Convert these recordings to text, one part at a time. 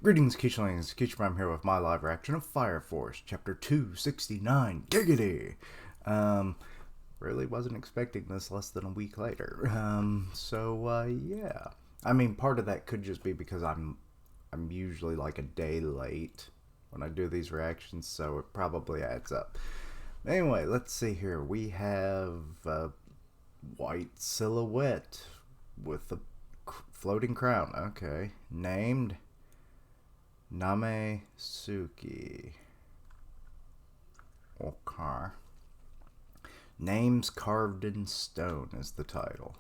Greetings, Keechlings. Keechlprime here with my live reaction of Fire Force, Chapter 269, Giggity! Really wasn't expecting this less than a week later. Yeah. I mean, part of that could just be because I'm usually like a day late when I do these reactions, so it probably adds up. Anyway, let's see here. We have a white silhouette with a floating crown. Okay. Named Namesuki. Okay. Names Carved in Stone is the title.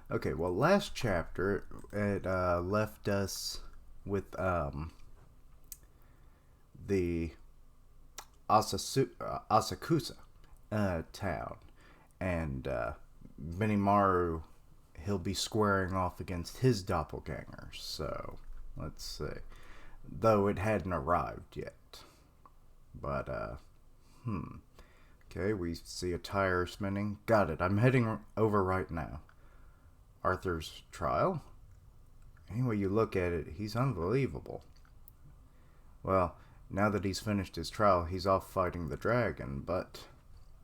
Okay, well, last chapter, it left us with the Asakusa town. And Benimaru, he'll be squaring off against his doppelganger. So, let's see. Though it hadn't arrived yet. But, okay, we see a tire spinning. Got it. I'm heading over right now. Arthur's trial? Any way you look at it, he's unbelievable. Well, now that he's finished his trial, he's off fighting the dragon, but...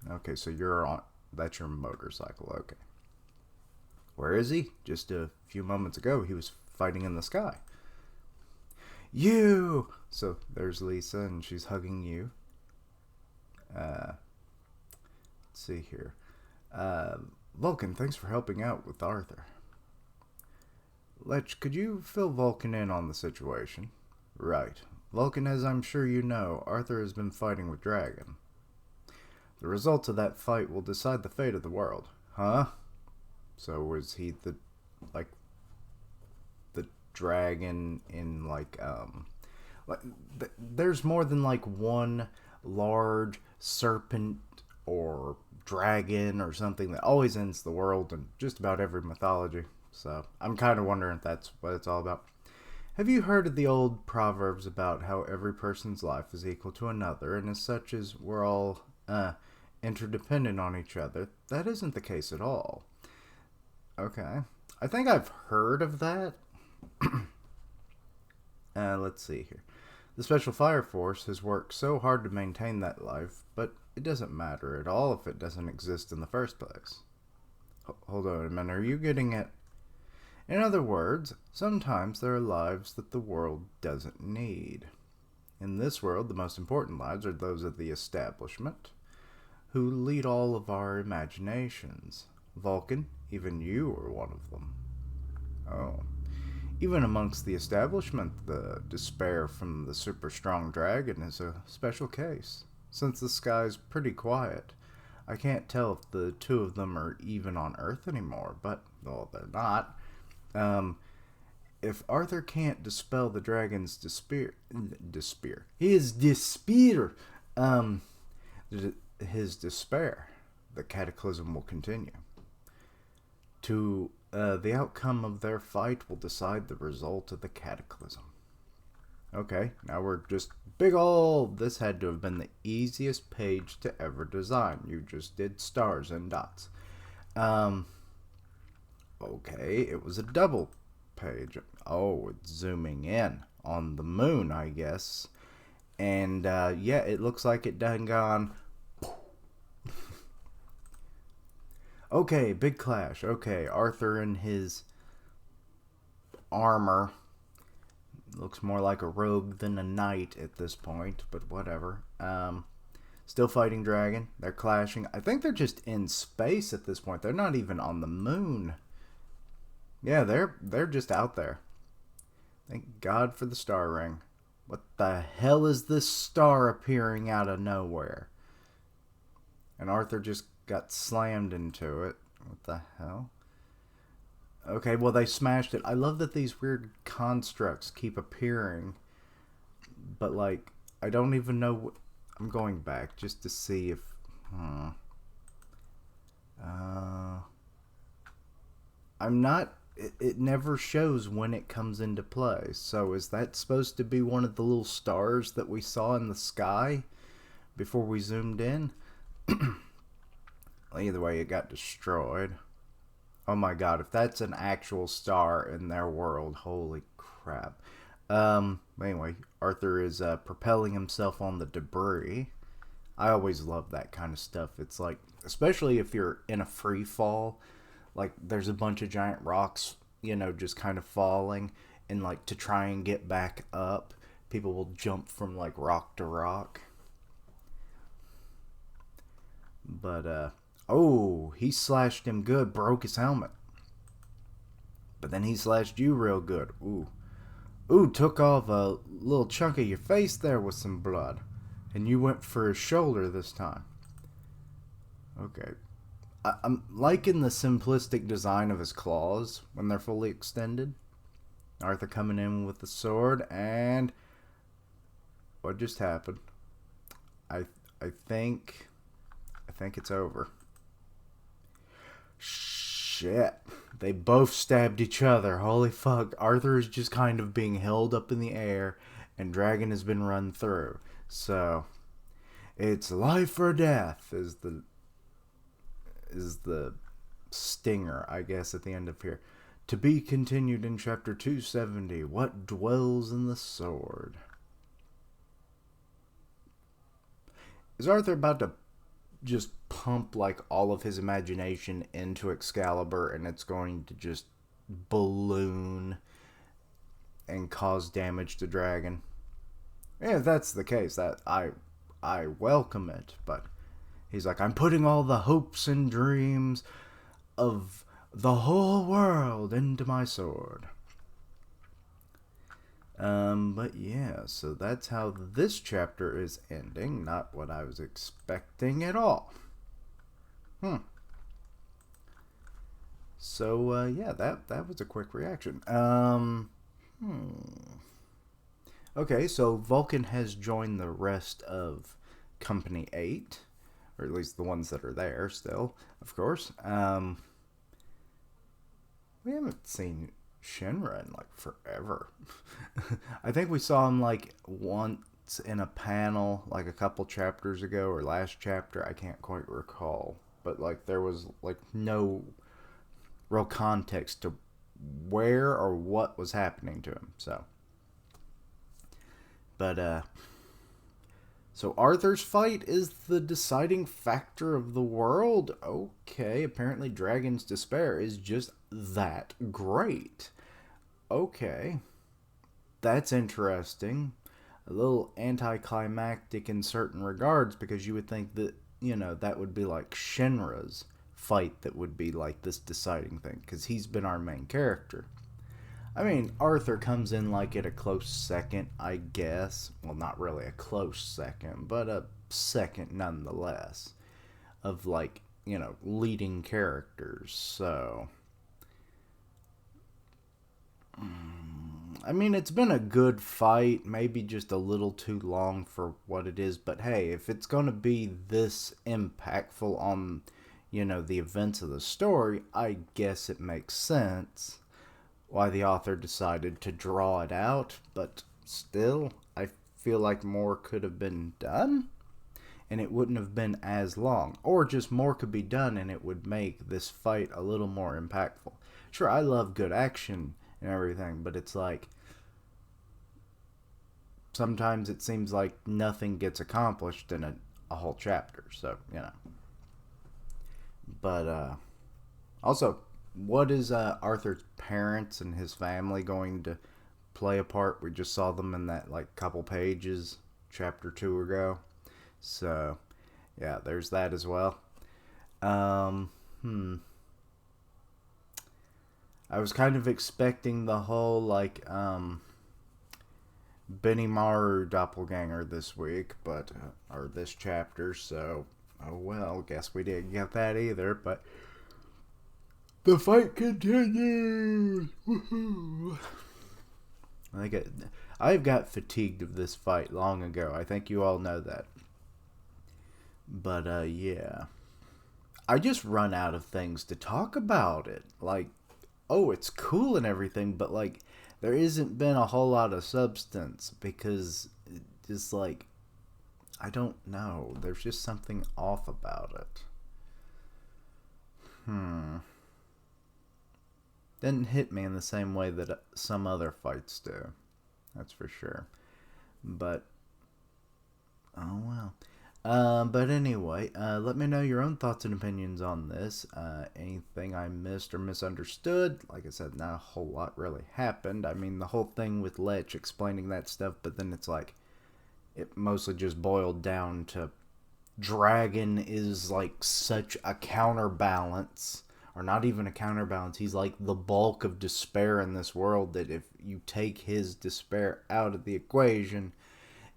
Okay, so you're on... That's your motorcycle, okay. Where is he? Just a few moments ago, he was fighting in the sky. You! So, there's Lisa, and she's hugging you. Let's see here. Vulcan, thanks for helping out with Arthur. Lech, could you fill Vulcan in on the situation? Right. Vulcan, as I'm sure you know, Arthur has been fighting with Dragon. The results of that fight will decide the fate of the world. Huh? So was he the dragon in there's more than one large serpent or dragon or something that always ends the world in just about every mythology. So I'm kind of wondering if that's what it's all about. Have you heard of the old proverbs about how every person's life is equal to another, and as such as we're all interdependent on each other? That isn't the case at all. Okay. I think I've heard of that. Let's see here. The Special Fire Force has worked so hard to maintain that life, but it doesn't matter at all if it doesn't exist in the first place. Hold on a minute, are you getting at... In other words, sometimes there are lives that the world doesn't need. In this world, the most important lives are those of the establishment, who lead all of our imaginations. Vulcan, even you are one of them. Oh. Even amongst the establishment, the despair from the super strong dragon is a special case. Since the sky's pretty quiet, I can't tell if the two of them are even on Earth anymore, but, well, they're not. If Arthur can't dispel the dragon's despair, his despair, the cataclysm will continue. The outcome of their fight will decide the result of the cataclysm. Okay, now we're just big ol'... This had to have been the easiest page to ever design. You just did stars and dots. Okay, it was a double page. Oh, it's zooming in on the moon, I guess. And, yeah, it looks like it done gone... Okay, big clash. Okay, Arthur in his armor. Looks more like a rogue than a knight at this point, but whatever. Still fighting dragon. They're clashing. I think they're just in space at this point. They're not even on the moon. Yeah, they're just out there. Thank God for the star ring. What the hell is this star appearing out of nowhere? And Arthur just got slammed into it. What the hell? Okay, well, they smashed it. I love that these weird constructs keep appearing. But, I don't even know what... I'm going back just to see if... I'm not... It never shows when it comes into play. So is that supposed to be one of the little stars that we saw in the sky before we zoomed in? Either way, it got destroyed. Oh my god, if that's an actual star in their world, holy crap. Anyway, Arthur is propelling himself on the debris. I always love that kind of stuff. It's like, especially if you're in a free fall, like there's a bunch of giant rocks, just kind of falling, and like to try and get back up, people will jump from like rock to rock. But oh, he slashed him good, broke his helmet. But then he slashed you real good. Ooh, took off a little chunk of your face there with some blood. And you went for his shoulder this time. Okay. I'm liking the simplistic design of his claws when they're fully extended. Arthur coming in with the sword, and what just happened? I I think it's over. Shit. They both stabbed each other. Holy fuck. Arthur is just kind of being held up in the air, and Dragon has been run through. So, it's life or death is the stinger, I guess, at the end of here. To be continued in chapter 270. What dwells in the sword? Is Arthur about to just pump like all of his imagination into Excalibur, and it's going to just balloon and cause damage to Dragon? Yeah, if that's the case, that I welcome it. But he's like, I'm putting all the hopes and dreams of the whole world into my sword. But yeah, so that's how this chapter is ending. Not what I was expecting at all. So, yeah, that was a quick reaction. Okay, so Vulcan has joined the rest of Company 8, or at least the ones that are there still, of course. We haven't seen Shinra in like forever. I think we saw him like once in a panel like a couple chapters ago, or last chapter, I can't quite recall. But like there was like no real context to where or what was happening to him. So Arthur's fight is the deciding factor of the world. Okay, apparently Dragon's Despair is just that great. Okay, that's interesting. A little anticlimactic in certain regards, because you would think that, that would be like Shinra's fight that would be like this deciding thing, because he's been our main character. I mean, Arthur comes in like at a close second, I guess. Well, not really a close second, but a second nonetheless of like, leading characters. So, I mean, it's been a good fight, maybe just a little too long for what it is, but hey, if it's going to be this impactful on, the events of the story, I guess it makes sense why the author decided to draw it out, but still, I feel like more could have been done, and it wouldn't have been as long. Or just more could be done, and it would make this fight a little more impactful. Sure, I love good action and everything, but it's like, sometimes it seems like nothing gets accomplished in a whole chapter, so, But, also, what is Arthur's parents and his family going to play a part? We just saw them in that like couple pages chapter 2 ago, so yeah, there's that as well. I was kind of expecting the whole like Benimaru doppelganger this week, but or this chapter, so oh well, guess we didn't get that either. But the fight continues! Woohoo! I've got fatigued of this fight long ago. I think you all know that. But, yeah. I just run out of things to talk about it. Like, oh, it's cool and everything, but, like, there isn't been a whole lot of substance because it's like, I don't know. There's just something off about it. Didn't hit me in the same way that some other fights do. That's for sure. But, oh well. But anyway, let me know your own thoughts and opinions on this. Anything I missed or misunderstood? Like I said, not a whole lot really happened. I mean, the whole thing with Lech explaining that stuff, but then it's like, it mostly just boiled down to Dragon is like such a counterbalance, or not even a counterbalance. He's like the bulk of despair in this world, that if you take his despair out of the equation,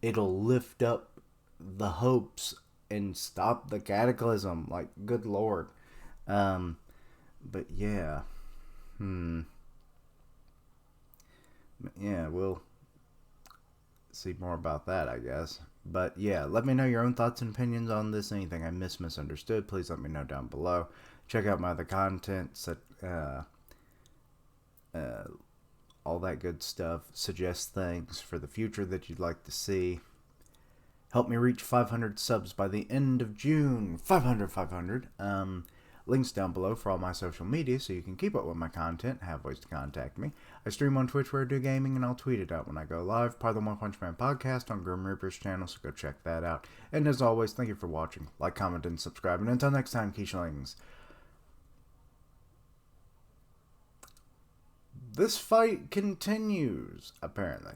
it'll lift up the hopes and stop the cataclysm. Like, good lord. Um, but yeah. Yeah, we'll see more about that, I guess. But yeah, let me know your own thoughts and opinions on this. Anything I misunderstood, please let me know down below. Check out my other content, all that good stuff. Suggest things for the future that you'd like to see. Help me reach 500 subs by the end of June. 500. Links down below for all my social media so you can keep up with my content, have ways to contact me. I stream on Twitch where I do gaming, and I'll tweet it out when I go live. Part of the One Punch Man podcast on Grim Reaper's channel, so go check that out. And as always, thank you for watching. Like, comment, and subscribe. And until next time, Keishlings. This fight continues, apparently.